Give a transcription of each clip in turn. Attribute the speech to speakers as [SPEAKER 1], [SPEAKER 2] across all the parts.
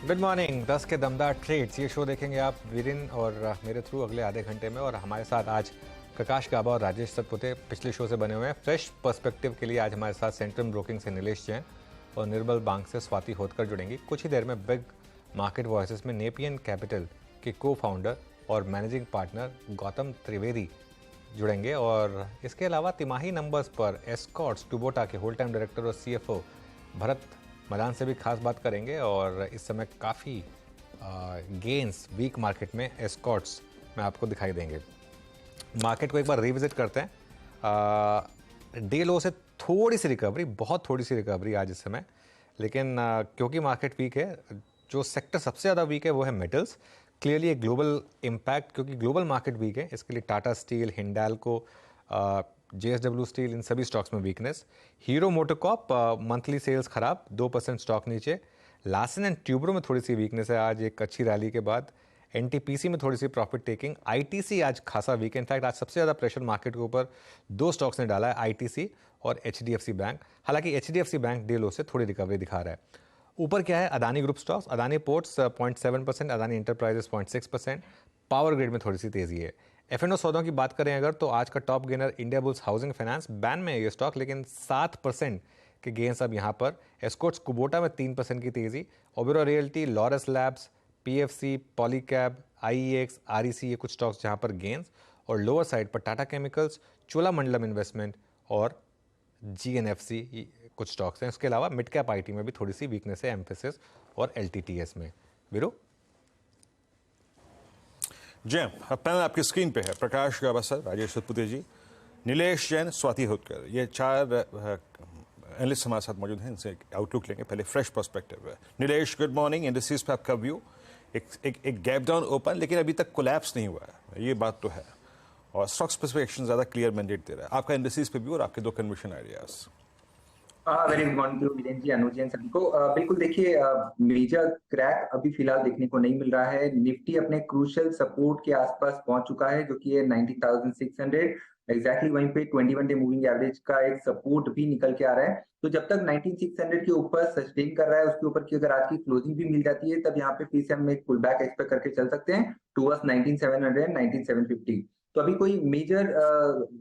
[SPEAKER 1] Good morning. 10 के दमदार trades, ये शो देखेंगे आप वीरेन और मेरे थ्रू अगले आधे घंटे में। और हमारे साथ आज प्रकाश गाबा और राजेश सतपुते पिछले शो से बने हुए हैं। फ्रेश पर्सपेक्टिव के लिए आज हमारे साथ सेंट्रम ब्रोकिंग से नीलेश जैन और निर्मल बैंक से स्वाति होतकर जुड़ेंगी। कुछ ही देर में बिग मार्केट वॉइसेस में नेपियन कैपिटल के को फाउंडर और मैनेजिंग पार्टनर गौतम त्रिवेदी जुड़ेंगे। और इसके अलावा तिमाही नंबर्स पर एस्कॉर्ट्स कुबोटा के होल टाइम डायरेक्टर और सीएफओ भरत मदान से भी खास बात करेंगे। और इस समय काफ़ी गेंस वीक मार्केट में एस्कॉर्ट्स में आपको दिखाई देंगे। मार्केट को एक बार रिविजिट करते हैं। डे लो से थोड़ी सी रिकवरी, बहुत थोड़ी सी रिकवरी आज इस समय, लेकिन क्योंकि मार्केट वीक है, जो सेक्टर सबसे ज़्यादा वीक है वो है मेटल्स। क्लियरली एक ग्लोबल इम्पैक्ट, क्योंकि ग्लोबल मार्केट वीक है, इसके लिए Tata steel, Hindalco, JSW steel, इन सभी स्टॉक्स में weakness. Hero MotoCorp monthly sales खराब, 2% स्टॉक नीचे। लार्सन एंड ट्यूब्रो में थोड़ी सी वीकनेस है आज एक अच्छी रैली के बाद। NTPC में थोड़ी सी प्रॉफिट टेकिंग। ITC आज खासा वीक है। इनफैक्ट आज सबसे ज़्यादा प्रेशर मार्केट के ऊपर दो स्टॉक्स ने डाला है, ITC और HDFC बैंक। हालांकि HDFC बैंक डे लो से थोड़ी रिकवरी दिखा रहा है। ऊपर क्या है, Adani group stocks, Adani ports 0.7%, Adani enterprises 0.6%। Power grid में थोड़ी सी तेजी है। F&O सौदों की बात करें अगर, तो आज का top gainer India bulls housing finance, ban में है ये स्टॉक लेकिन 7% के गेंस अब यहाँ पर। एस्कॉर्ट्स कुबोटा में 3% की तेजी। Oberoi realty, Laurus labs, PFC, Polycab, IEX, REC, ये कुछ स्टॉक्स जहाँ पर गेंस। और लोअर साइड पर टाटा केमिकल्स, चोलामंडलम इन्वेस्टमेंट और GNFC कुछ स्टॉक्स हैं। इसके अलावा मिड कैप IT में भी थोड़ी सी वीकनेस है, एम्फेसिस और LTTS में। वीरू
[SPEAKER 2] जय, अब पैनल आपकी स्क्रीन पे है। प्रकाश गाबा सर, राजेश सतपुते जी, नीलेश जैन, स्वाति होतकर, ये चार एनालिस्ट हमारे साथ मौजूद हैं। इनसे आउटलुक लेंगे। पहले फ्रेश पर्सपेक्टिव है। Nilesh, good morning. इंडस्ट्रीज पे आपका व्यू, एक गैप डाउन ओपन, लेकिन अभी तक कोलैप्स नहीं हुआ है, ये बात तो है। और स्टॉक स्पेसिफिक एक्शन ज़्यादा क्लियर मैंडेट दे रहा है। आपका इंडस्ट्रीज पे व्यू और आपके दो conviction ideas.
[SPEAKER 3] Very good morning to Viren ji, Anuj ji and सभी को। बिल्कुल देखिए, मेजर क्रैक अभी फिलहाल देखने को नहीं मिल रहा है। निफ्टी अपने क्रूशियल सपोर्ट के आसपास पहुंच चुका है, जो कि है 90,600। एग्जैक्टली वहीं पे 21 डे मूविंग एवरेज का एक सपोर्ट भी निकल के आ रहा है। तो जब तक 19,600 के ऊपर सस्टेन कर रहा है, उसके ऊपर की अगर आज की क्लोजिंग भी मिल जाती है, तब यहाँ पे फिर से हम एक पुल बैक एक्सपेक्ट करके चल सकते हैं टुवर्ड्स 19,700 19,750। तो अभी कोई मेजर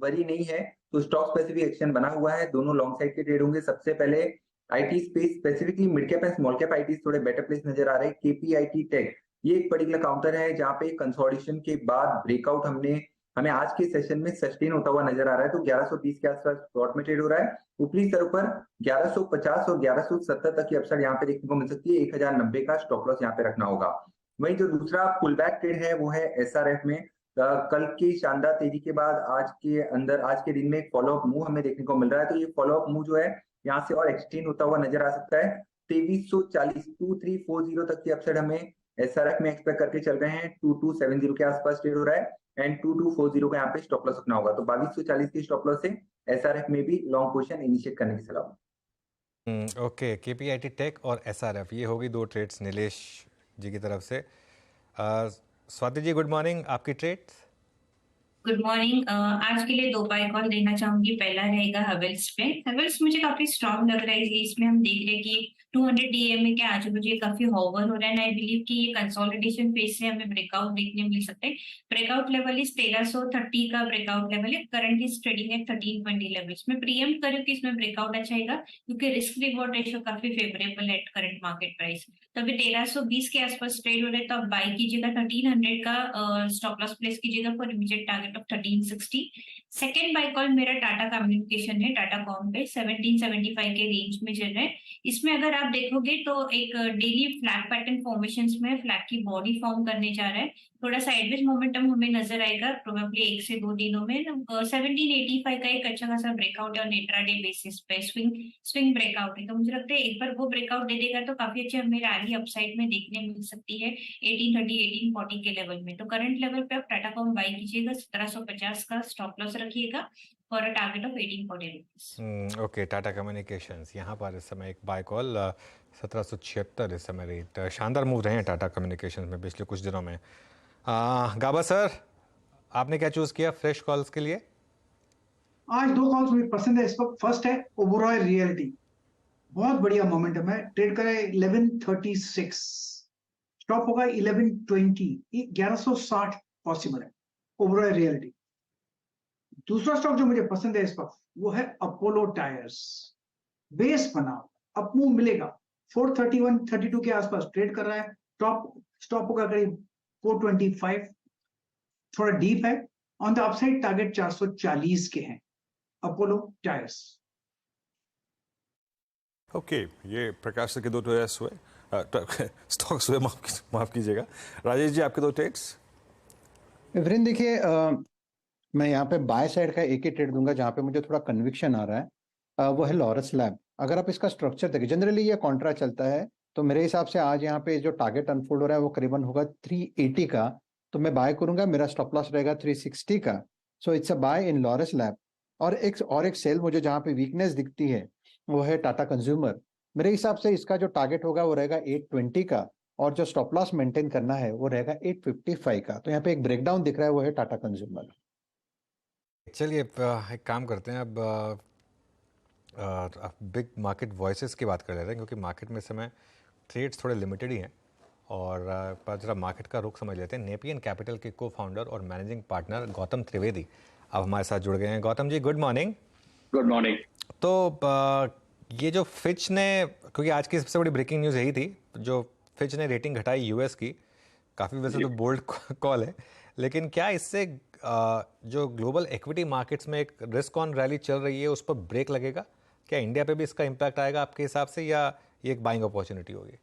[SPEAKER 3] वरी नहीं है। तो स्टॉक स्पेसिफिक एक्शन बना हुआ है, दोनों लॉन्ग साइड के ट्रेड होंगे। सबसे पहले IT space, specifically mid cap and small cap IT थोड़े बेटर प्लेस नजर आ रहे हैं। KPIT टेक, ये एक पर्टिकुलर काउंटर है जहां पे कंसोलिडेशन के बाद ब्रेकआउट हमें आज के सेशन में सस्टेन होता हुआ नजर आ रहा है। तो 1120 के आसपास शॉर्ट में ट्रेड हो रहा है। ऊपरी स्तर पर 1150 और 1170 तक की अपसाइड यहाँ पे देखने को मिल सकती है। 1090 का स्टॉप लॉस यहाँ पे रखना होगा। वहीं जो दूसरा पुल बैक ट्रेड है वो है SRF में। कल की शानदार तेजी के बाद आज के दिन में एक फॉलोअप मूव हमें देखने को मिल रहा है। तो ये फॉलोअप मूव जो है यहाँ से और एक्सटेंड होता हुआ नजर आ सकता है। 2340 2340 तक की अपसाइड हमें SRF में एक्सपेक्ट करके चल रहे हैं। 2270 के आसपास ट्रेड हो रहा है एंड 2240 का यहाँ पे स्टॉप लॉस रखना होगा। तो 2240 की स्टॉप लॉस से SRF में भी लॉन्ग पोजीशन इनिशिएट करने की सलाह।
[SPEAKER 1] ओके, KPIT टेक और SRF, ये होगी दो ट्रेड्स नीलेश जी की तरफ से। Swati ji, good morning. आपकी ट्रेड्स?
[SPEAKER 4] Good morning. आज के लिए दो बाय कॉल देना चाहूंगी। पहला रहेगा हेवेल्स पे। हेवेल्स मुझे काफी स्ट्रॉन्ग लग रहा है। इसमें हम देख रहे हैं कि 200 DMA के आजू बाजू ये काफी होवर हो रहा है। आई बिलीव कि ये कंसोलिडेशन फेज से हमें ब्रेकआउट देखने मिल सकते हैं। ब्रेकआउट लेवल इस 1330 का ब्रेकआउट लेवल है। करंट इज ट्रेडिंग है 1320 लेवल्स में। प्रीएम करूँ कि इसमें ब्रेकआउट अच्छा आएगा, क्योंकि रिस्क रिवॉर्ड रेशियो काफी फेवरेबल है एट करंट मार्केट प्राइस। तो अभी 1320 के आसपास ट्रेड हो रहे हैं, तो आप बाई कीजिएगा। 1300 का स्टॉप लॉस प्लेस कीजिएगा for immediate target of 1360। Second by call मेरा टाटा कम्युनिकेशन है। टाटा कॉम पे 1775 के रेंज में चल रहा है। इसमें अगर आप देखोगे तो एक डेली फ्लैग पैटर्न फॉर्मेशन में फ्लैग की बॉडी फॉर्म करने जा रहा है। थोड़ा साइडवेज मोमेंटम हमें नजर आएगा प्रोबेबली 1 से 2 दिनों में। 1785 का एक अच्छा खासा ब्रेकआउट है और इंट्राडे बेसिस पे स्विंग ब्रेकआउट है। तो मुझे लगता है एक बार वो ब्रेकआउट दे देगा तो काफी अच्छी हमें रैली अपसाइड में देखने मिल सकती है 1830 1840 के लेवल में। तो करंट लेवल पे आप टाटा कॉम बाई कीजिएगा। 1750 का स्टॉप लॉस रखिएगा for a target of 1840 rupees.
[SPEAKER 1] Okay, Tata communications यहाँ पर इस समय एक बाय कॉल 1776 इस समय रेट। शानदार मूव रहे हैं टाटा कम्युनिकेशंस में पिछले कुछ दिनों में। गाबा सर, आपने क्या चूज किया फ्रेश कॉल्स के लिए?
[SPEAKER 5] आज दो कॉल्स मुझे पसंद है इस वक्त। फर्स्ट है ओबेरॉय रियल्टी, बहुत बढ़िया मोमेंटम है। ट्रेड करें 1136। स्टॉप होगा 1120, 1160 पॉसिबल है ओवरऑल रियलिटी। दूसरा स्टॉक जो मुझे पसंद है इस वक्त वो है अपोलो टायर्स। बेस बना, अप मूव मिलेगा, 431 32 के आसपास ट्रेड कर रहा है। टॉप स्टॉप होगा करीब 425, थोड़ा डीप है। ऑन द अपसाइड टारगेट 440 के हैं अपोलो टायर्स।
[SPEAKER 2] ओके, ये प्रकाश सर के दो ट्रेड्स हुए, स्टॉक्स हुए, माफ कीजिएगा। राजेश जी, आपके दो ट्रेड्स।
[SPEAKER 6] वीरेंद्र देखिए, मैं यहाँ पे बाय साइड का एक ही ट्रेड दूंगा जहाँ पे मुझे थोड़ा कन्विक्शन आ रहा है, वो है लॉरस लैब। अगर आप इसका स्ट्रक्चर देखें, जनरली ये कॉन्ट्रा चलता है, तो मेरे हिसाब से आज यहाँ पे जो टारगेट अनफोल्ड हो रहा है वो करीबन होगा 380 का, तो मैं बाय करूंगा। मेरा स्टॉप लॉस रहेगा 360 का। So it's a buy in Laurus Lab. और एक सेल मुझे जहाँ पे वीकनेस दिखती है वो है टाटा कंज्यूमर। मेरे हिसाब से इसका जो टारगेट होगा वो रहेगा 820 का, और जो स्टॉप लॉस मेंटेन करना है वो रहेगा 855 का। तो यहाँ पे एक ब्रेकडाउन दिख रहा है, वो है टाटा कंज्यूमर।
[SPEAKER 1] चलिए एक काम करते हैं, अब बिग मार्केट वॉइसेस की बात कर लेते हैं, क्योंकि मार्केट में इस समय ट्रेड्स थोड़े लिमिटेड ही हैं। और जरा मार्केट का रुख समझ लेते हैं। नेपियन कैपिटल के को फाउंडर और मैनेजिंग पार्टनर गौतम त्रिवेदी अब हमारे साथ जुड़ गए हैं। Gautam ji, good morning.
[SPEAKER 7] Good morning.
[SPEAKER 1] तो ये जो फिच ने, क्योंकि आज की सबसे बड़ी ब्रेकिंग न्यूज़ यही थी, जो फिच ने रेटिंग घटाई यूएस की, काफ़ी वैसे तो बोल्ड कॉल है, लेकिन क्या इससे जो ग्लोबल इक्विटी मार्केट्स में एक रिस्क ऑन रैली चल रही है उस पर ब्रेक लगेगा? क्या इंडिया पे भी इसका इम्पैक्ट आएगा आपके हिसाब से, या ये एक बाइंग अपॉर्चुनिटी होगी?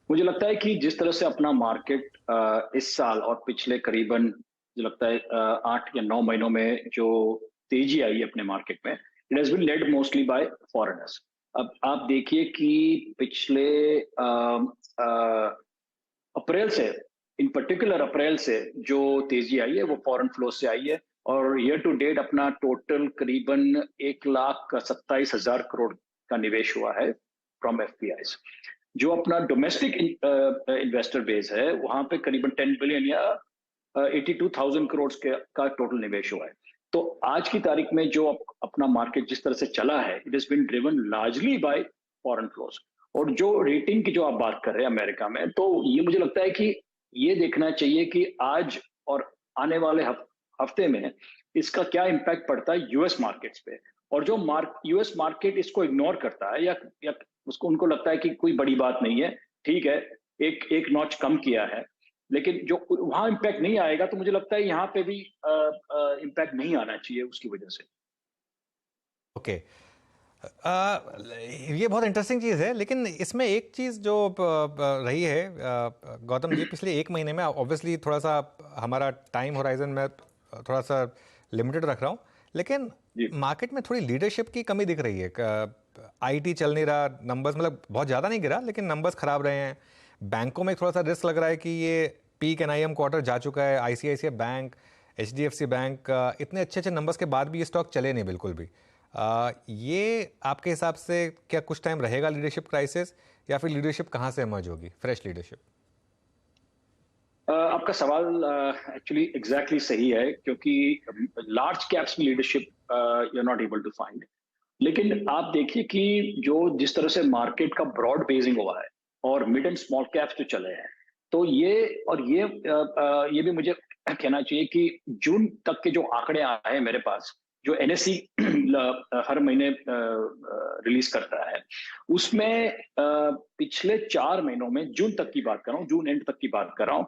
[SPEAKER 7] मुझे लगता है कि जिस तरह से अपना मार्केट इस साल और पिछले करीबन मुझे लगता है 8 या 9 महीनों में जो तेजी आई है अपने मार्केट में, it has been led mostly by foreigners. अब आप देखिए कि पिछले अप्रैल से, इन पर्टिकुलर अप्रैल से जो तेजी आई है वो फॉरेन फ्लो से आई है, और ईयर टू डेट अपना टोटल करीबन 1,27,000 करोड़ का निवेश हुआ है फ्रॉम एफपीआईज। जो अपना डोमेस्टिक इन्वेस्टर बेस है वहां पे करीबन 10 बिलियन या 82,000 करोड़ का टोटल निवेश हुआ है। तो आज की तारीख में जो अपना मार्केट जिस तरह से चला है, it has been driven largely by foreign flows. और जो रेटिंग की जो आप बात कर रहे हैं अमेरिका में, तो ये मुझे लगता है कि ये देखना चाहिए कि आज और आने वाले हफ्ते में इसका क्या इम्पैक्ट पड़ता है यूएस मार्केट्स पे। और जो यूएस मार्केट इसको इग्नोर करता है या उसको उनको लगता है कि कोई बड़ी बात नहीं है, ठीक है, एक नॉच कम किया है, लेकिन जो वहां इम्पैक्ट नहीं आएगा, तो मुझे लगता है यहाँ पे भी इम्पैक्ट नहीं आना चाहिए उसकी वजह से।
[SPEAKER 1] ओके, ये बहुत इंटरेस्टिंग चीज़ है, लेकिन इसमें एक चीज़ जो रही है गौतम जी, पिछले 1 महीने में, ऑब्वियसली थोड़ा सा हमारा टाइम होराइजन में थोड़ा सा लिमिटेड रख रहा हूँ, लेकिन मार्केट में थोड़ी लीडरशिप की कमी दिख रही है। आईटी चल नहीं रहा, नंबर्स मतलब बहुत ज़्यादा नहीं गिरा, लेकिन नंबर्स खराब रहे हैं। बैंकों में थोड़ा सा रिस्क लग रहा है कि ये पीक एनआईएम क्वार्टर जा चुका है। आईसीआईसीआई बैंक, एचडीएफसी बैंक, इतने अच्छे अच्छे नंबर्स के बाद भी ये स्टॉक चले नहीं बिल्कुल भी। ये आपके हिसाब से क्या कुछ टाइम रहेगा लीडरशिप क्राइसिस, या फिर लीडरशिप कहाँ से इमर्ज होगी, फ्रेश लीडरशिप?
[SPEAKER 7] आपका सवाल एक्चुअली एग्जैक्टली सही है, क्योंकि लार्ज कैप्स में leadership you are not able to find. लेकिन आप देखिए कि जो जिस तरह से मार्केट का ब्रॉड बेसिंग हुआ है और मिड एंड स्मॉल कैप्स जो चले हैं, तो ये भी मुझे कहना चाहिए कि जून तक के जो आंकड़े आए हैं मेरे पास, जो एनएससी हर महीने रिलीज करता है, उसमें पिछले 4 महीनों में, जून तक की बात कर रहा हूँ, जून एंड तक की बात कर रहा हूँ,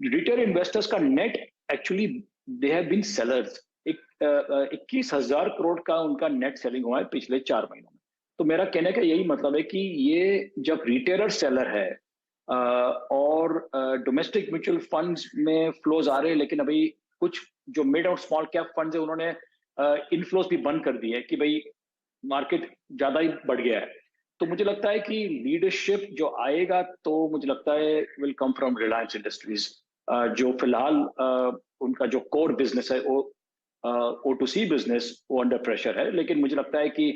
[SPEAKER 7] रिटेल इन्वेस्टर्स का net actually they have been sellers. 21,000 crore का उनका नेट सेलिंग हुआ है पिछले 4 महीनों में। तो मेरा कहने का यही मतलब है कि ये जब रिटेलर सेलर है और डोमेस्टिक म्यूचुअल फंड्स में फ्लोज आ रहे हैं, लेकिन अभी कुछ जो मिड और स्मॉल कैप फंड्स है उन्होंने इनफ्लोज भी बंद कर दिए कि भाई मार्केट ज्यादा ही बढ़ गया है। तो मुझे लगता है कि लीडरशिप जो आएगा, तो मुझे लगता है will come from Reliance industries, जो फिलहाल उनका जो कोर बिजनेस है वो O2C बिजनेस वो अंडर प्रेशर है। लेकिन मुझे लगता है कि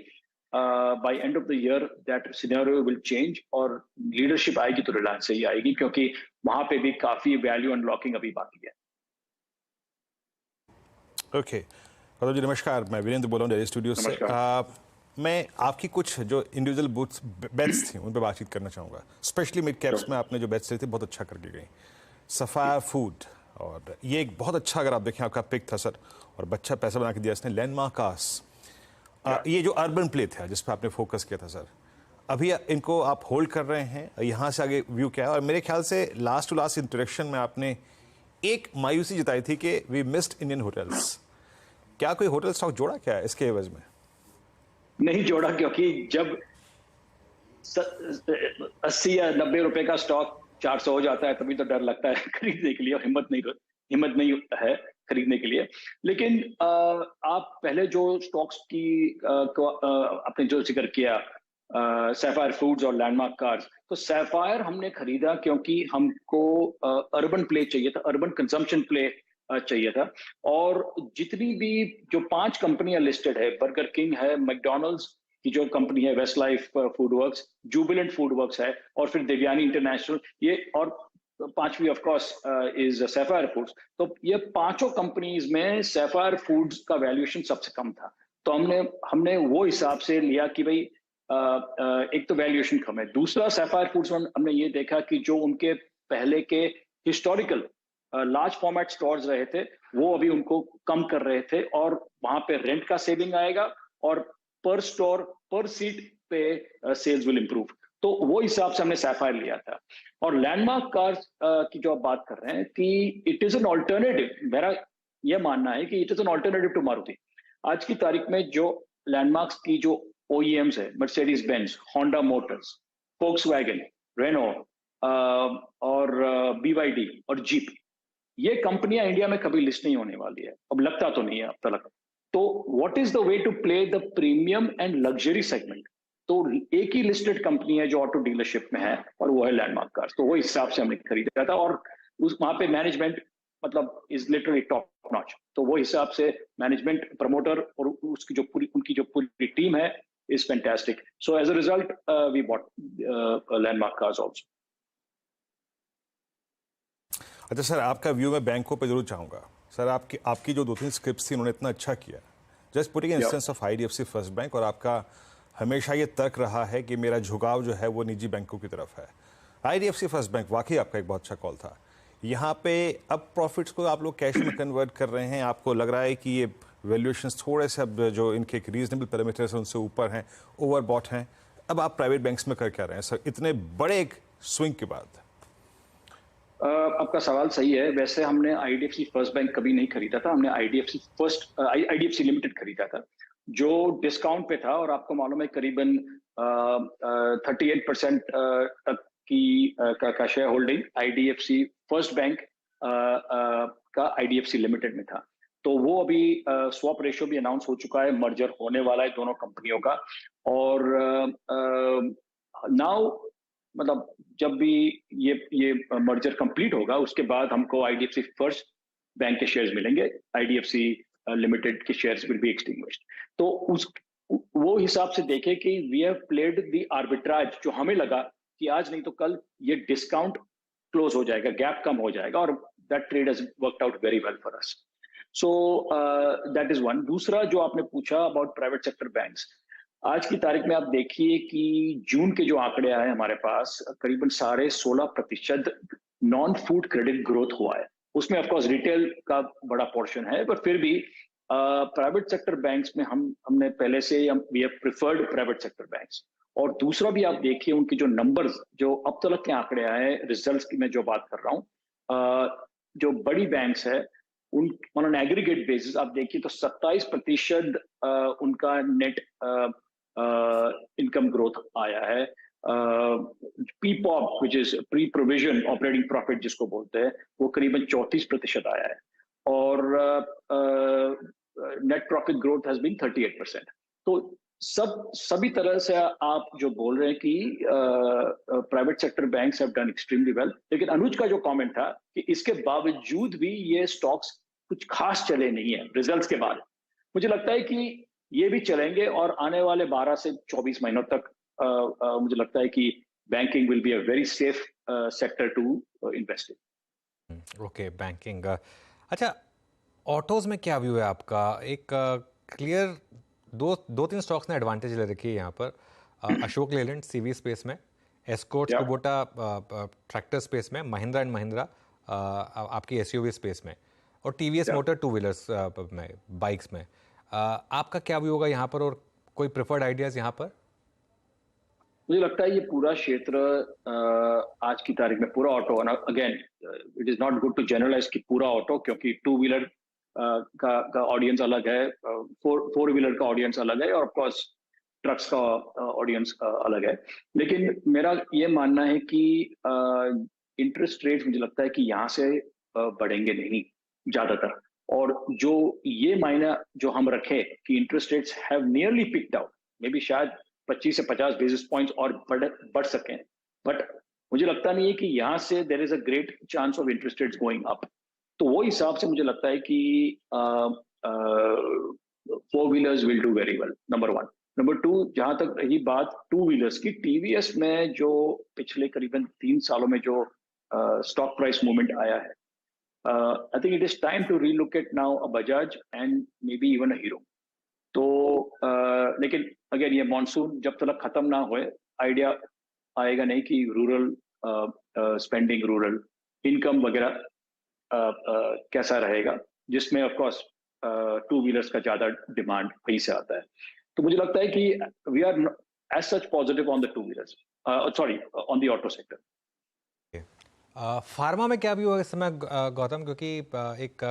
[SPEAKER 7] by end of the year that scenario will change, और लीडरशिप आएगी तो रिलायंस से ही आएगी, क्योंकि वहां पे भी काफी वैल्यू अनलॉकिंग अभी बाकी है।
[SPEAKER 2] ओके, जी नमस्कार, मैं वीरेंद्र बोल रहा हूँ दिल्ली स्टूडियो से। मैं आपकी कुछ जो इंडिविजुअल बेट्स थी उन पर बातचीत करना चाहूँगा। स्पेशली मिड कैप्स में आपने जो बेट्स ली थी बहुत अच्छा करके गई। सफायर फूड, और ये एक बहुत अच्छा, अगर आप देखें, आपका पिक था सर, और बच्चा पैसा बना के दिया इसने। लैंडमार्क कार्स, ये जो अर्बन प्ले था जिस पर आपने फोकस किया था सर, अभी इनको आप होल्ड कर रहे हैं, यहाँ से आगे व्यू क्या है? और मेरे ख्याल से लास्ट टू लास्ट इंटरेक्शन में आपने एक मायूसी जताई थी कि वी मिस्ड इंडियन होटल्स। क्या कोई होटल स्टॉक जोड़ा क्या है इसके एवज में?
[SPEAKER 7] नहीं जोड़ा, क्योंकि जब 80 या 90 रुपए का स्टॉक 400 हो जाता है तभी तो डर लगता है खरीदने के लिए, और हिम्मत नहीं है खरीदने के लिए। लेकिन आप पहले जो स्टॉक्स की आपने जो जिक्र किया, सैफायर फूड्स और लैंडमार्क कार्स, तो सैफायर हमने खरीदा क्योंकि हमको अर्बन प्ले चाहिए था, अर्बन कंजम्पशन प्ले चाहिए था। और जितनी भी जो 5 कंपनियां लिस्टेड है, बर्गर किंग है, मैकडोनल्ड्स की जो कंपनी है, Westlife Foodworks, Jubilant Foodworks है, और फिर देवयानी इंटरनेशनल, ये, और 5वीं of course is Sapphire Foods. तो ये पांचों कंपनीज में सैफायर फूड्स का वैल्यूएशन सबसे कम था। तो हमने वो हिसाब से लिया कि भाई एक तो वैल्यूएशन कम है, दूसरा सैफायर फूड्स में हमने ये देखा कि जो उनके पहले के हिस्टोरिकल लार्ज फॉर्मेट स्टोर्स रहे थे वो अभी उनको कम कर रहे थे, और वहां पे रेंट का सेविंग आएगा और पर स्टोर पर सीट पे सेल्स विल इंप्रूव। तो वो हिसाब से हमने सैफायर लिया था। और लैंडमार्क कार्स की जो आप बात कर रहे हैं कि इट इज एन ऑल्टरनेटिव, मेरा यह मानना है कि it is an alternative to Maruti. आज की तारीख में जो लैंडमार्क्स की जो OEMs है, Mercedes Benz, Honda Motors, Volkswagen, Renault और BYD और जीप, ये कंपनियां इंडिया में कभी लिस्ट नहीं होने वाली है, अब लगता तो नहीं है अब तक। तो what is the way to play the premium and luxury segment? तो एक ही लिस्टेड कंपनी है जो ऑटो डीलरशिप में है, और वो है लैंडमार्क कार्स। तो वो हिसाब से हमने खरीदा था, और उस वहां पे मैनेजमेंट मतलब इज लिटरली टॉप नॉच। तो वो हिसाब से मैनेजमेंट, प्रमोटर और उसकी जो उनकी जो पूरी टीम है is fantastic. So as a result we bought Landmark Cars also.
[SPEAKER 2] अच्छा सर, आपका व्यू मैं बैंकों पे जरूर चाहूँगा सर। आपकी जो 2-3 स्क्रिप्ट्स थी उन्होंने इतना अच्छा किया। Just putting instance of IDFC first bank, और आपका हमेशा ये तर्क रहा है कि मेरा झुकाव जो है वो निजी बैंकों की तरफ है। IDFC फर्स्ट बैंक वाकई आपका एक बहुत अच्छा कॉल था। यहाँ पे अब प्रॉफिट्स को आप लोग कैश में कन्वर्ट कर रहे हैं, आपको लग रहा है कि ये वैल्यूएशंस थोड़े से अब जो इनके एक रीजनेबल पैरामीटर्स हैं उनसे ऊपर हैं, ओवरबॉट हैं। अब आप प्राइवेट बैंक्स में कर क्या रहे हैं सर इतने बड़े एक स्विंग के बाद?
[SPEAKER 7] आपका सवाल सही है। वैसे हमने IDFC फर्स्ट बैंक कभी नहीं खरीदा था, हमने IDFC लिमिटेड खरीदा था जो डिस्काउंट पे था, और आपको मालूम है करीबन 38% तक की का share holding IDFC first bank का IDFC लिमिटेड में था। तो वो अभी स्वैप रेशियो भी अनाउंस हो चुका है, मर्जर होने वाला है दोनों कंपनियों का। और नाउ मतलब जब भी ये मर्जर कंप्लीट होगा उसके बाद हमको IDFC फर्स्ट बैंक के शेयर्स मिलेंगे, IDFC लिमिटेड के शेयर्स विल बी एक्सटिंग्विश्ड। तो वो हिसाब से देखें कि we have played the arbitrage, जो हमें लगा कि आज नहीं तो कल ये डिस्काउंट क्लोज हो जाएगा, गैप कम हो जाएगा, और that trade has worked out very well for us. So that is one. दूसरा जो आपने पूछा अबाउट प्राइवेट सेक्टर बैंक्स, आज की तारीख में आप देखिए कि जून के जो आंकड़े आए हमारे पास, करीबन 16.5% नॉन फूड क्रेडिट ग्रोथ हुआ है। उसमें ऑफकोर्स रिटेल का बड़ा पोर्शन है, पर फिर भी प्राइवेट सेक्टर बैंक्स में हमने पहले से we have preferred private sector banks. और दूसरा भी आप देखिए उनके जो नंबर्स, जो अब तक के आंकड़े आए, रिजल्ट्स की मैं जो बात कर रहा हूँ, जो बड़ी बैंक्स है उन ऑन एन एग्रीगेट बेसिस आप देखिए तो 27% उनका नेट इनकम ग्रोथ आया है। PPOP which is pre provision operating profit जिसको बोलते हैं, वो करीबन 34% आया है, और net profit growth has been 38%। तो सभी तरह से आप जो बोल रहे हैं कि private sector banks have done extremely well. लेकिन अनुज का जो कमेंट था कि इसके बावजूद भी ये स्टॉक्स कुछ खास चले नहीं है रिजल्ट्स के बाद, मुझे लगता है कि ये भी चलेंगे, और आने वाले 12 से 24 महीनों तक मुझे लगता है कि banking will be a very safe sector to invest in.
[SPEAKER 1] Okay, banking. अच्छा, ऑटोज में क्या व्यू है आपका? एक क्लियर दो तीन स्टॉक्स ने एडवांटेज ले रखी है यहाँ पर। अशोक लेलैंड सीवी स्पेस में, Escorts
[SPEAKER 7] Yeah.
[SPEAKER 1] Kubota tractor space में, महिंद्रा एंड महिंद्रा आपकी एसयूवी स्पेस में, और TVS
[SPEAKER 7] Yeah.
[SPEAKER 1] Motor two wheelers में, बाइक्स में। आपका क्या व्यू होगा यहाँ पर, और कोई प्रेफर्ड आइडियाज यहाँ पर?
[SPEAKER 7] मुझे लगता है ये पूरा क्षेत्र आज की तारीख में पूरा auto, again it is not good to generalize कि पूरा ऑटो, क्योंकि टू व्हीलर का ऑडियंस अलग है, फोर व्हीलर का ऑडियंस अलग है, और ऑफकोर्स ट्रक्स का ऑडियंस अलग है। लेकिन मेरा ये मानना है कि इंटरेस्ट रेट्स मुझे लगता है कि यहाँ से बढ़ेंगे नहीं ज्यादातर, और जो ये मायना जो हम रखे कि interest rates have nearly picked out, may be शायद 25 से 50 बेसिस पॉइंट्स और बढ़ सकें, बट मुझे लगता नहीं है कि यहाँ से there is a great chance of interest rates going up. तो वो हिसाब से मुझे लगता है कि four wheelers will do very well, number one. Number two, जहां तक रही बात टू व्हीलर्स की, टीवीएस में जो पिछले करीबन 3 सालों में जो स्टॉक प्राइस मूवमेंट आया है, I think it is time to relook at now a Bajaj and may be even a Hero. तो लेकिन अगेन ये मॉनसून जब तक खत्म ना होए, आइडिया आएगा नहीं कि रूरल स्पेंडिंग, रूरल इनकम वगैरह कैसा रहेगा, जिसमें ऑफ कोर्स टू व्हीलर्स का ज्यादा डिमांड वहीं से आता है। तो मुझे लगता है कि we are as such positive on the two wheelers, sorry on the auto sector.
[SPEAKER 1] Pharma में क्या व्यू है इस समय गौतम, क्योंकि एक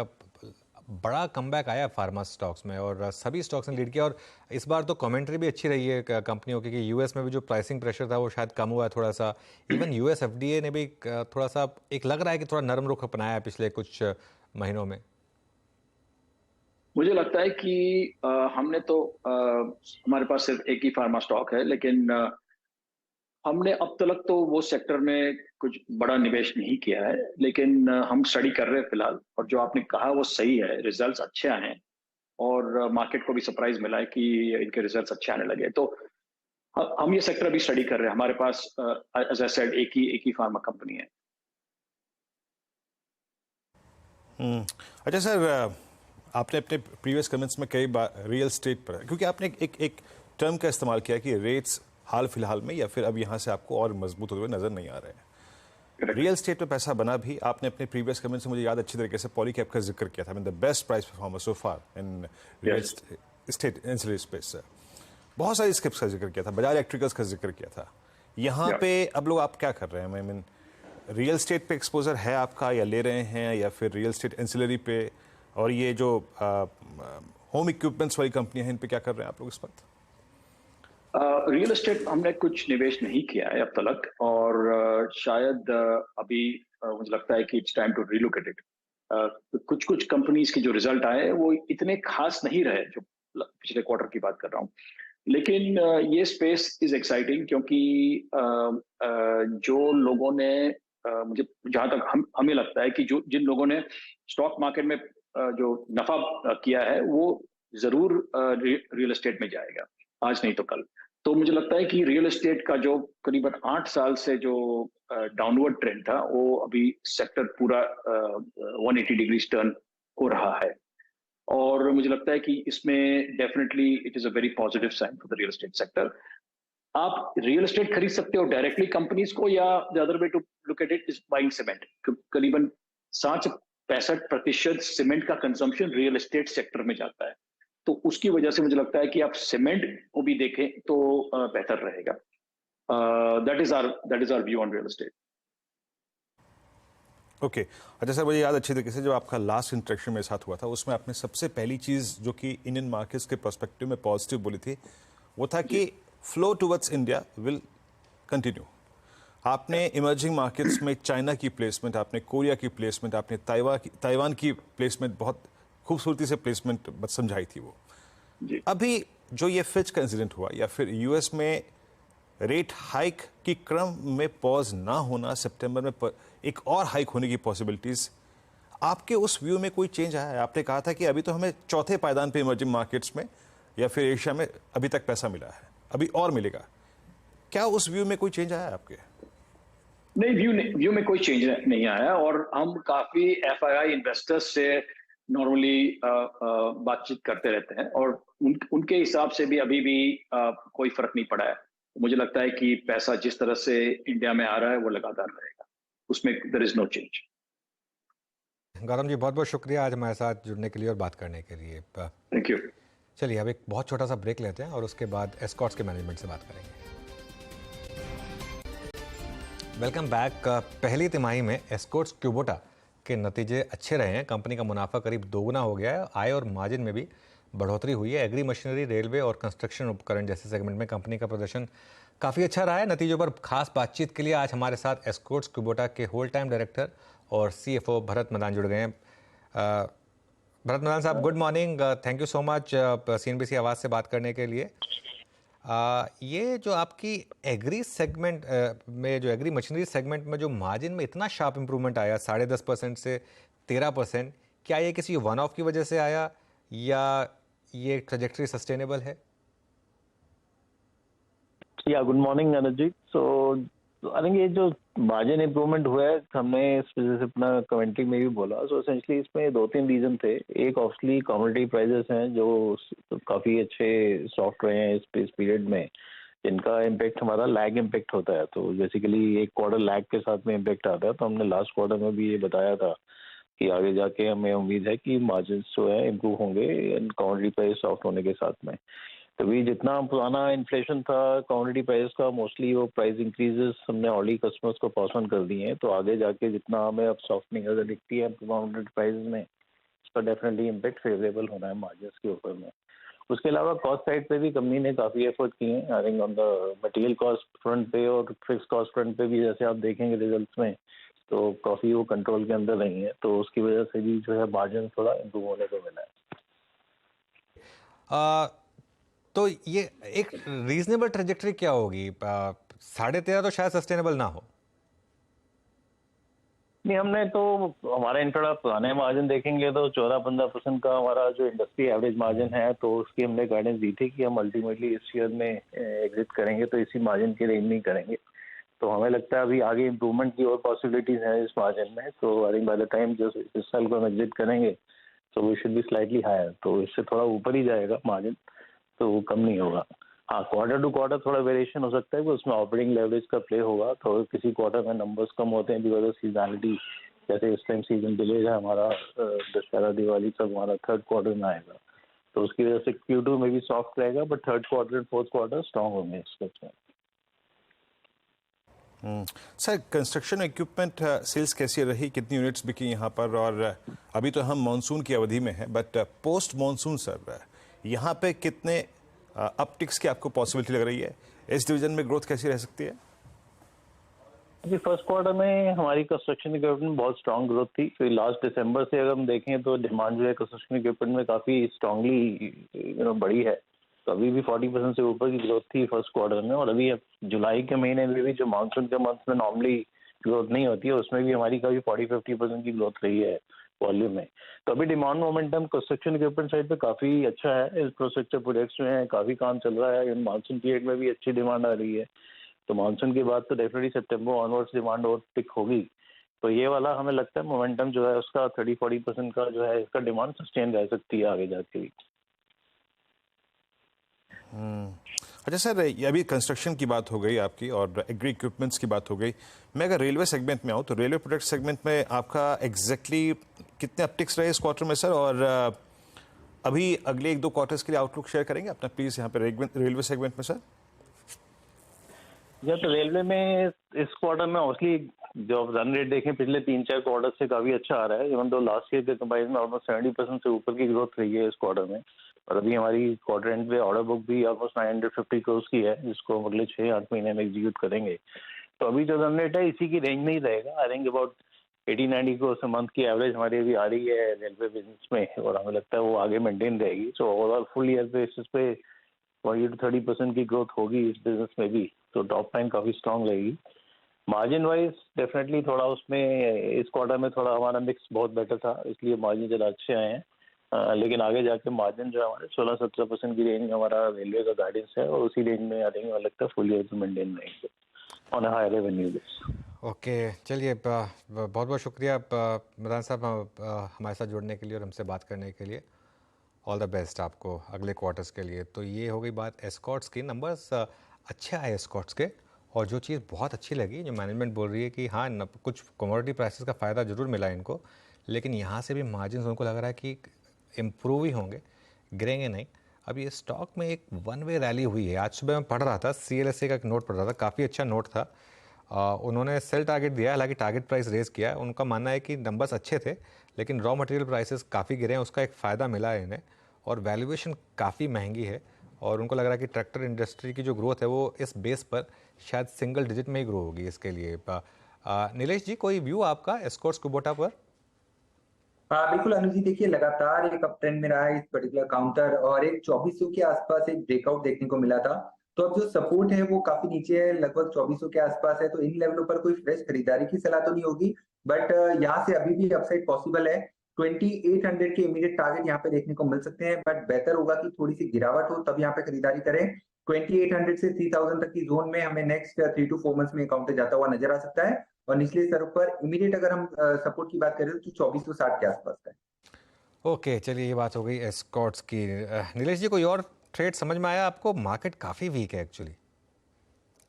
[SPEAKER 1] बड़ा कमबैक आया फार्मा स्टॉक्स में और सभी स्टॉक्स ने लीड किया, और इस बार तो कमेंट्री भी अच्छी रही है कंपनियों की कि यूएस में भी जो प्राइसिंग प्रेशर था वो शायद कम हुआ है थोड़ा सा। इवन यूएस एफडीए ने भी थोड़ा सा एक लग रहा है कि थोड़ा नरम रुख अपनाया है पिछले कुछ महीनों में।
[SPEAKER 7] मुझे लगता है कि हमने तो हमारे पास सिर्फ एक ही फार्मा स्टॉक है, लेकिन हमने अब तक तो वो सेक्टर में कुछ बड़ा निवेश नहीं किया है, लेकिन हम स्टडी कर रहे हैं फिलहाल, और जो आपने कहा वो सही है, रिजल्ट्स अच्छे आए हैं और मार्केट को भी सरप्राइज मिला है कि इनके रिजल्ट्स अच्छे आने लगे। तो हम ये सेक्टर अभी स्टडी कर रहे हैं। हमारे पास एज आई सेड एक ही फार्मा कंपनी है।
[SPEAKER 2] अच्छा सर, आपने अपने प्रीवियस कमेंट्स में कई बार रियल एस्टेट पर, क्योंकि आपने एक टर्म का इस्तेमाल किया कि रेट्स हाल फिलहाल में या फिर अब यहाँ से आपको और मजबूत होते हुए नजर नहीं आ रहे हैं। रियल एस्टेट पे पैसा बना भी, आपने अपने प्रीवियस कमेंट से मुझे याद अच्छी तरीके से पॉलीकैब का जिक्र किया था, I mean the best price performer so far in real estate ancillary space. बहुत सारी स्क्रिप्ट्स का जिक्र किया था, बजाज इलेक्ट्रिकल्स का जिक्र किया था। यहाँ पे अब लोग आप क्या कर रहे हैं? आई मीन रियल एस्टेट पे एक्सपोजर है आपका, या ले रहे हैं, या फिर रियल एस्टेट एंसिलरी पे, और ये जो होम इक्विपमेंट्स वाली कंपनियां हैं इन पे क्या कर रहे हैं आप लोग इस वक्त?
[SPEAKER 7] रियल एस्टेट हमने कुछ निवेश नहीं किया है अब तक, और शायद अभी मुझे लगता है कि it's time to relook at it. कुछ कंपनीज के जो रिजल्ट आए वो इतने खास नहीं रहे, जो पिछले क्वार्टर की बात कर रहा हूँ, लेकिन ये स्पेस इज एक्साइटिंग, क्योंकि जो लोगों ने मुझे जहां तक हमें लगता है कि जो जिन लोगों ने स्टॉक मार्केट में जो नफा किया है वो जरूर रियल एस्टेट में जाएगा, आज नहीं तो कल। तो मुझे लगता है कि रियल एस्टेट का जो करीबन 8 साल से जो डाउनवर्ड ट्रेंड था, वो अभी सेक्टर पूरा 180 डिग्री टर्न हो रहा है, और मुझे लगता है कि इसमें definitely it is a very positive sign for the real estate sector. आप रियल एस्टेट खरीद सकते हो डायरेक्टली कंपनीज को, या the other way to look at it is buying cement. करीबन 60-65% सीमेंट का कंजम्पशन रियल एस्टेट सेक्टर में जाता है, तो उसकी वजह से मुझे लगता है कि आप सीमेंट को भी देखें तो बेहतर रहेगा। That is our view on real estate.
[SPEAKER 2] Okay अच्छा सर, मुझे याद अच्छी तरीके से जब आपका लास्ट इंटरेक्शन मेरे साथ हुआ था, उसमें आपने सबसे पहली चीज़ जो कि इंडियन मार्केट्स के पर्सपेक्टिव में पॉजिटिव बोली थी, वो था कि flow towards India will continue. आपने इमर्जिंग मार्केट्स में चाइना की प्लेसमेंट, आपने कोरिया की प्लेसमेंट, आपने ताइवान की प्लेसमेंट, बहुत खूबसूरती से प्लेसमेंट समझाई थी वो। अभी जो ये फिच का इंसिडेंट हुआ, या फिर यूएस में रेट हाइक की क्रम में पॉज ना होना, सितंबर में एक और हाइक होने की पॉसिबिलिटीज, आपके उस व्यू में कोई चेंज आया है? आपने कहा था कि अभी तो हमें चौथे पायदान पे इमर्जिंग मार्केट्स में या फिर एशिया में अभी तक पैसा मिला है, अभी और मिलेगा, क्या उस व्यू में कोई चेंज आया है आपके?
[SPEAKER 7] नहीं, व्यू में कोई चेंज नहीं आया, और हम काफी एफआईआई इन्वेस्टर्स से नॉर्मली बातचीत करते रहते हैं, और उनके हिसाब से भी अभी भी कोई फर्क नहीं पड़ा है। मुझे लगता है कि पैसा जिस तरह से इंडिया में आ रहा है वो लगातार रहेगा, उसमें there is no change.
[SPEAKER 1] Gautam ji, बहुत बहुत शुक्रिया आज हमारे साथ जुड़ने के लिए और बात करने के लिए।
[SPEAKER 7] Thank you.
[SPEAKER 1] चलिए अब एक बहुत छोटा सा ब्रेक लेते हैं और उसके बाद एस्कॉर्ट्स के मैनेजमेंट से बात करेंगे। Welcome back. पहली तिमाही में एस्कॉर्ट्स क्यूबोटा के नतीजे अच्छे रहे हैं। कंपनी का मुनाफा करीब दोगुना हो गया है। आय और मार्जिन में भी बढ़ोतरी हुई है। एग्री मशीनरी, रेलवे और कंस्ट्रक्शन उपकरण जैसे सेगमेंट में कंपनी का प्रदर्शन काफ़ी अच्छा रहा है। नतीजों पर खास बातचीत के लिए आज हमारे साथ एस्कॉर्ट्स क्यूबोटा के होल टाइम डायरेक्टर और CFO भरत मदान जुड़ गए हैं। भरत मदान साहब, good morning. Thank you so much CNBC आवाज़ से बात करने के लिए। ये जो आपकी एग्री सेगमेंट में, जो एग्री मशीनरी सेगमेंट में जो मार्जिन में इतना शार्प इंप्रूवमेंट आया 10.5% से 13%, क्या ये किसी वन ऑफ की वजह से आया या ये ट्रैजेक्टरी सस्टेनेबल है?
[SPEAKER 8] या good morning Anuj ji. So I think ये जो मार्जिन इंप्रूवमेंट हुआ है, हमने इस वजह से अपना कमेंट्री में भी बोला। सो एसेंशली इसमें 2-3 रीजन थे। एक ऑब्वियसली कमोडिटी प्राइसेस हैं जो काफी अच्छे सॉफ्ट रहे हैं इस पीरियड में, जिनका इम्पैक्ट हमारा लैग इम्पैक्ट होता है। तो बेसिकली एक क्वार्टर लैग के साथ में इम्पैक्ट आता है। तो हमने लास्ट क्वार्टर में भी ये बताया था कि आगे जाके हमें उम्मीद है कि मार्जिन जो है इम्प्रूव होंगे कमोडिटी प्राइस सॉफ्ट होने के साथ में। तो भी जितना पुराना इन्फ्लेशन था कमोडिटी प्राइस का, मोस्टली वो प्राइस इंक्रीजेस हमने ऑलरेडी कस्टमर्स को पास ऑन कर दिए हैं। तो आगे जाके जितना हमें अब सॉफ्टनिंग अगर दिखती है कमोडिटी प्राइस में, इसका डेफिनेटली इम्पैक्ट फेवरेबल होना है मार्जिन्स के ऊपर में। उसके अलावा कॉस्ट साइड पे भी कंपनी ने काफ़ी एफर्ट किए हैं। I think on the material cost front पे और फिक्स कॉस्ट फ्रंट पे भी, जैसे आप देखेंगे रिजल्ट्स में, तो काफ़ी वो कंट्रोल के अंदर रही है। तो उसकी वजह से भी जो है मार्जिन थोड़ा इम्प्रूव होने को मिला है।
[SPEAKER 1] तो ये एक रीजनेबल ट्रेजेक्टरी क्या होगी? 13.5 तो शायद सस्टेनेबल ना हो।
[SPEAKER 8] नहीं, हमने तो हमारा इनफैक्ट आप पुराने मार्जिन देखेंगे तो 14-15% का हमारा जो इंडस्ट्री एवरेज मार्जिन है, तो उसकी हमने गाइडेंस दी थी कि हम अल्टीमेटली इस ईयर में एग्जिट करेंगे तो इसी मार्जिन की रेंज में करेंगे। तो हमें लगता है अभी आगे इम्प्रूवमेंट की और पॉसिबिलिटीज हैं इस मार्जिन में। तो I think by the time जो इस साल को हम एग्जिट करेंगे तो we should be slightly higher. तो इससे थोड़ा ऊपर ही जाएगा मार्जिन, तो वो कम नहीं होगा। हाँ, क्वार्टर टू क्वार्टर थोड़ा वेरिएशन हो सकता है, उसमें ऑपरेटिंग लेवरेज का प्ले होगा। तो किसी क्वार्टर में नंबर्स कम होते हैं बिकॉज ऑफ सीजनलिटी, जैसे इस टाइम सीजन डिले है हमारा, दशहरा दिवाली सब हमारा थर्ड क्वार्टर में आएगा। तो उसकी वजह से Q2 में भी सॉफ्ट रहेगा, but third quarter and fourth quarter strong होंगे इसमें।
[SPEAKER 2] सर, कंस्ट्रक्शन इक्विपमेंट सेल्स कैसी रही, कितनी यूनिट्स बिकी यहाँ पर? और अभी तो हम मानसून की अवधि में हैं, बट पोस्ट मानसून सर यहाँ पे कितने अपटिक्स की आपको पॉसिबिलिटी लग रही है? इस डिवीजन में ग्रोथ कैसी रह सकती है?
[SPEAKER 8] अभी फर्स्ट क्वार्टर में हमारी कंस्ट्रक्शन इक्विपमेंट में बहुत स्ट्रांग ग्रोथ थी। फिर लास्ट दिसंबर से अगर हम देखें तो डिमांड जो है कंस्ट्रक्शन इक्विपमेंट में काफ़ी स्ट्रांगली बढ़ी है। तो अभी भी 40% से ऊपर की ग्रोथ थी फर्स्ट क्वार्टर में। और अभी जुलाई के महीने में भी, जो मानसून के मंथ में नॉर्मली ग्रोथ नहीं होती है, उसमें भी हमारी कभी 40-50% की ग्रोथ रही है वॉल्यूम में। तो अभी demand momentum construction equipment side पे काफ़ी अच्छा है। इंफ्रास्ट्रक्चर प्रोजेक्ट्स में है, काफ़ी काम चल रहा है। मानसून पीरियड में भी अच्छी डिमांड आ रही है। तो मानसून के बाद तो डेफिनेटली सितंबर ऑनवर्ड्स डिमांड और पिक होगी। तो ये वाला हमें लगता है मोमेंटम जो है उसका 30-40% का जो है इसका डिमांड सस्टेन रह सकती है आगे जाके भी।
[SPEAKER 2] अच्छा सर, ये अभी कंस्ट्रक्शन की बात हो गई आपकी और एग्री इक्विपमेंट्स की बात हो गई। मैं अगर रेलवे सेगमेंट में आऊँ तो रेलवे प्रोडक्ट सेगमेंट में आपका एग्जैक्टली कितने अपटिक्स रहे इस क्वार्टर में सर? और अभी अगले 1-2 क्वार्टर्स के लिए आउटलुक शेयर करेंगे अपना प्लीज यहाँ पे रेलवे सेगमेंट में सर?
[SPEAKER 8] या तो रेलवे में इस क्वार्टर में ऑब्वियसली जो रन रेट देखें पिछले 3-4 क्वार्टर से काफी अच्छा आ रहा है। इवन तो लास्ट ईयर के कंपेरिजन में ऑलमोस्ट 70% से ऊपर की ग्रोथ रही है इस क्वार्टर में। और अभी हमारी क्वार्टर एंड पे ऑर्डर बुक भी ऑलमोस्ट 950 करोड़ की है, जिसको हम अगले 6-8 महीने में एग्जीक्यूट करेंगे। तो अभी जो रन रेट है इसी की रेंज में ही रहेगा। I think about 80-90 crore month की एवरेज हमारी अभी आ रही है रेलवे बिजनेस में, और हमें लगता है वो आगे मेंटेन रहेगी। So overall full year basis पे 20-30% की ग्रोथ होगी इस बिजनेस में भी। तो टॉप लाइन काफी स्ट्रांग रहेगी। मार्जिन वाइज डेफिनेटली थोड़ा उसमें इस क्वार्टर में थोड़ा हमारा मिक्स बहुत बेटर था, इसलिए मार्जिन ज़रा अच्छे आए हैं। लेकिन आगे जाके मार्जिन जो है हमारे 16-17% की रेंज में हमारा रेलवे का गाइडेंस है, और उसी रेंज में आ रही है लगता है फुल ईयर तो मेंटेन रहेंगे on high revenue base.
[SPEAKER 1] Okay, चलिए बहुत बहुत शुक्रिया मदान साहब हमारे साथ जुड़ने के लिए और हमसे बात करने के लिए। ऑल द बेस्ट आपको अगले क्वार्टर्स के लिए। तो ये हो गई बात एस्कॉर्ट्स की। नंबर्स अच्छे आए एस्कॉर्ट्स के, और जो चीज़ बहुत अच्छी लगी, जो मैनेजमेंट बोल रही है कि हाँ कुछ कमोडिटी प्राइसेस का फ़ायदा ज़रूर मिला इनको, लेकिन यहाँ से भी मार्जिन उनको लग रहा है कि इम्प्रूव ही होंगे, गिरेंगे नहीं। अब ये स्टॉक में एक वन वे रैली हुई है। आज सुबह मैं पढ़ रहा था, CLSA का एक नोट पढ़ रहा था, काफ़ी अच्छा नोट था। उन्होंने सेल टारगेट दिया, हालांकि टारगेट प्राइस रेज किया है। उनका मानना है कि नंबर्स अच्छे थे, लेकिन रॉ मटेरियल प्राइसेस काफ़ी गिरे हैं, उसका एक फ़ायदा मिला है इन्हें, और वैल्यूएशन काफ़ी महंगी है। और उनको लग रहा है कि ट्रैक्टर इंडस्ट्री की जो ग्रोथ है वो इस बेस पर शायद सिंगल डिजिट में ही ग्रो होगी इसके लिए। नीलेश जी, कोई व्यू आपका एस्कॉर्ट्स कुबोटा पर?
[SPEAKER 3] हाँ बिल्कुल अनुज जी, देखिए लगातार एक अप ट्रेंड में रहा है इस पर्टिकुलर काउंटर, और एक 2400 के आसपास एक ब्रेकआउट देखने को मिला था। तो अब जो सपोर्ट है वो काफी नीचे है, लगभग 2400 के आसपास है। तो इन लेवलों पर कोई फ्रेश खरीदारी की सलाह तो नहीं होगी, बट यहाँ से अभी भी अपसाइड पॉसिबल है। 2800 के इमीडिएट टारगेट यहाँ पे देखने को मिल सकते हैं, बट बेहतर होगा कि थोड़ी सी गिरावट हो तब यहाँ पे खरीदारी करें। 2800 से 3000 तक की जोन में हमें नेक्स्ट 3 to 4 मंथ्स में काउंटर जाता हुआ नजर आ सकता है, और निचले स्तर पर इमीडिएट अगर हम सपोर्ट की बात करें तो 2460 के आसपास का है।
[SPEAKER 1] ओके, चलिए ये बात हो गई एस्कॉर्ट्स की। नीलेश जी, कोई और ट्रेड समझ में आया आपको? मार्केट काफ़ी वीक है एक्चुअली।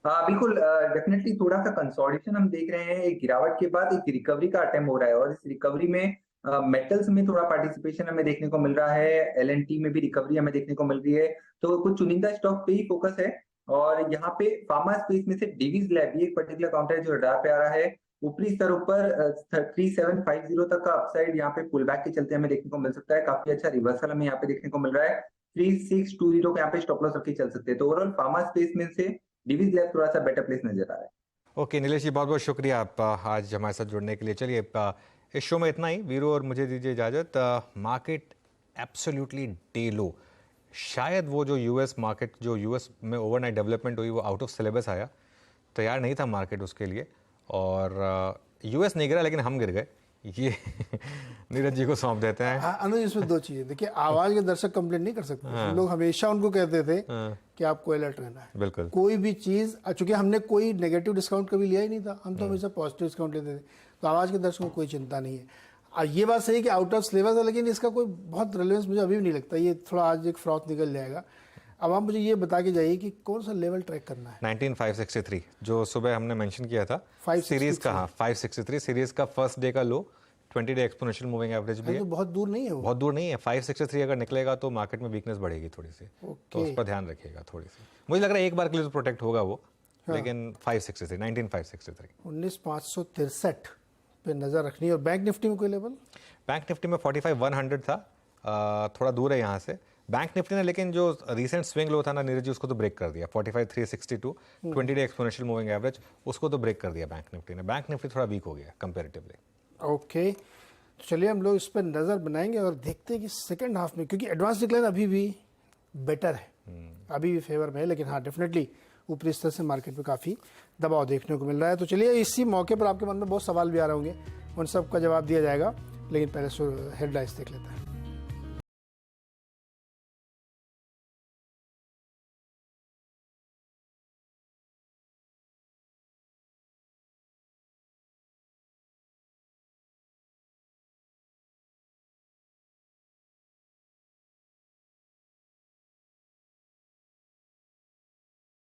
[SPEAKER 3] हाँ बिल्कुल, डेफिनेटली थोड़ा सा कंसोलिडेशन हम देख रहे हैं। एक गिरावट के बाद एक रिकवरी का अटेम्प्ट हो रहा है, और इस रिकवरी में मेटल्स में थोड़ा पार्टिसिपेशन हमें देखने को मिल रहा है। LNT में भी रिकवरी हमें देखने को मिल रही है। तो कुछ चुनिंदा स्टॉक पे ही फोकस है, और यहाँ पे फार्मा स्पेस में से डिवीज लैब भी एक पर्टिकुलर काउंटर है जो रडार पे आ रहा है। ऊपरी स्तरों पर 3750 तक का अपसाइड यहाँ पे पुल बैक के चलते हमें देखने को मिल सकता है। काफी अच्छा रिवर्सल हमें यहाँ पे देखने को मिल रहा है। 3620 को यहाँ पे स्टॉप लॉस रख के चल सकते हैं। तो ओवरऑल फार्मा स्पेस में से डिवीज लैब थोड़ा सा बेटर प्लेस नजर आ रहा है।
[SPEAKER 1] ओके नीलेश जी, बहुत बहुत शुक्रिया आप आज हमारे साथ जुड़ने के लिए। चलिए इस शो में इतना ही। वीरू और मुझे दीजिए इजाज़त। मार्केट एब्सोल्युटली डे लो। शायद वो जो यूएस मार्केट, जो यूएस में ओवरनाइट डेवलपमेंट हुई, वो आउट ऑफ सिलेबस आया, तैयार नहीं था मार्केट उसके लिए, और यूएस नहीं गिरा लेकिन हम गिर गए। ये नीरज जी को सौंप देते हैं।
[SPEAKER 9] अनुज, इसमें दो चीजें देखिए। आवाज के दर्शक कंप्लेंट नहीं कर सकते। हम लोग हमेशा उनको कहते थे कि आपको अलर्ट रहना है।
[SPEAKER 1] बिल्कुल।
[SPEAKER 9] कोई भी चीज, चूंकि हमने कोई नेगेटिव डिस्काउंट कभी लिया ही नहीं था, हम तो हमेशा पॉजिटिव डिस्काउंट लेते थे, तो आवाज के दर्शकों को कोई चिंता नहीं है। ये बात सही कि आउट ऑफ सिलेबस है, लेकिन इसका कोई बहुत रिलेवेंस मुझे अभी भी नहीं लगता। ये थोड़ा आज एक फ्रॉथ निकल जाएगा। अब आप मुझे ये बता के जाइए कि कौन सा लेवल ट्रैक करना है।
[SPEAKER 1] 19563 जो सुबह हमने मेंशन किया था,
[SPEAKER 9] 563
[SPEAKER 1] सीरीज का। हाँ, 563 सीरीज का फर्स्ट डे का लो, 20 डे एक्सपोनेंशियल मूविंग एवरेज भी है।
[SPEAKER 9] तो बहुत दूर नहीं है वो।
[SPEAKER 1] बहुत दूर नहीं है। 563 अगर निकलेगा तो मार्केट में वीकनेस बढ़ेगी थोड़ी सी, तो उस पर ध्यान रखिएगा थोड़ी सी। मुझे लग रहा है एक बार के लिए तो प्रोटेक्ट होगा वो, लेकिन 563 19563
[SPEAKER 9] 19563 पे नजर रखनी है। और बैंक निफ्टी में कोई लेवल?
[SPEAKER 1] बैंक निफ्टी में 45100 था, थोड़ा दूर है यहाँ से बैंक निफ्टी ने, लेकिन जो रीसेंट स्विंग लो था ना नीरज जी, उसको तो ब्रेक कर दिया। 45362 20 डे एक्सपोनेंशियल मूविंग एवरेज, उसको तो ब्रेक कर दिया बैंक निफ्टी ने। बैंक निफ्टी थोड़ा वीक हो गया कंपैरेटिवली।
[SPEAKER 9] ओके, तो चलिए हम लोग इस पर नज़र बनाएंगे और देखते हैं कि सेकंड हाफ में, क्योंकि एडवांस डिक्लाइन अभी भी बेटर है, अभी भी फेवर में है, लेकिन हाँ डेफिनेटली ऊपरी स्तर से मार्केट में काफ़ी दबाव देखने को मिल रहा है। तो चलिए इसी मौके पर आपके मन में बहुत सवाल भी आ रहे होंगे, उन सब का जवाब दिया जाएगा, लेकिन पहले हेडलाइंस देख लेते हैं।